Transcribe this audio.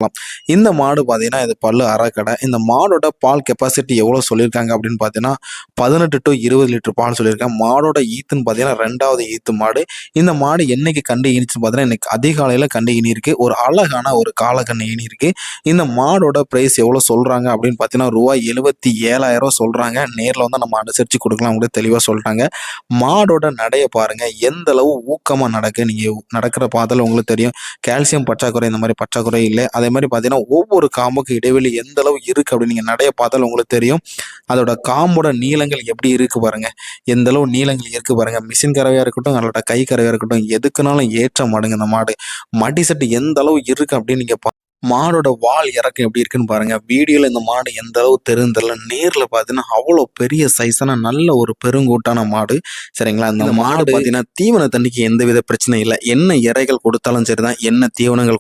பார்க்கலாம். இந்த மாடு பார்த்தீங்கன்னா, இது பல்லு அரைக்கடை. இந்த மாடோட பால் கெப்பாசிட்டி எவ்வளோ சொல்லியிருக்காங்க அப்படின்னு பார்த்தீங்கன்னா, 18 to 20 லிட்டர் பால் சொல்லியிருக்காங்க. மாடோட ஈத்துன்னு பார்த்தீங்கன்னா 2வது ஈத்து மாடு. இந்த மாடு என்னைக்கு கண்டு ஈனுச்சுன்னு பார்த்தீங்கன்னா, இன்னைக்கு அதிகாலையில கண்டு ஈனியிருக்கு. ஒரு அழகான ஒரு காளக்கன்னு ஈனியிருக்கு. இந்த மாடோட பிரைஸ் எவ்வளோ சொல்றாங்க அப்படின்னு பார்த்தீங்கன்னா, ரூ. 77,000 சொல்றாங்க. நேர்ல வந்தா நம்ம அனுசரிச்சு கொடுக்கலாம் கூட தெளிவா சொல்லிட்டாங்க. மாடோட நடைய பாருங்க, எந்த அளவு ஊக்கமா நடக்கு. நீங்க நடக்கிற பார்த்தால உங்களுக்கு தெரியும். கால்சியம் பற்றாக்குறை இந்த மாதிரி பற்றாக்குறை இல்லை. அதே மாதிரி பார்த்தீங்கன்னா, ஒவ்வொரு காம்புக்கு இடைவெளி எந்த அளவு இருக்கு அப்படின்னு நீங்க நடைய பார்த்தாலும் உங்களுக்கு தெரியும். அதோட காம்போட நீளங்கள் எப்படி இருக்கு பாருங்க. எந்த அளவு நீளங்கள் இருக்கு பாருங்க. மிஷின் கறவையா இருக்கட்டும், அதோட கை கறவையா இருக்கட்டும், எதுக்குனாலும் ஏற்ற மாடுங்க இந்த மாடு. மடி செட்டு எந்த அளவு இருக்கு அப்படின்னு நீங்க மாடோட வால் இறக்கம் எப்படி இருக்குன்னு பாருங்க. வீடியோல இந்த மாடு எந்த அளவு தெரில, நேர்ல பார்த்தீங்கன்னா அவ்வளோ பெரிய சைஸான நல்ல ஒரு பெருங்கூட்டான மாடு. சரிங்களா? இந்த மாடு பார்த்தீங்கன்னா தீவன தண்ணிக்கு எந்தவித பிரச்சனையும் இல்லை. என்ன இறைகள் கொடுத்தாலும் சரிதான், என்ன தீவனங்கள்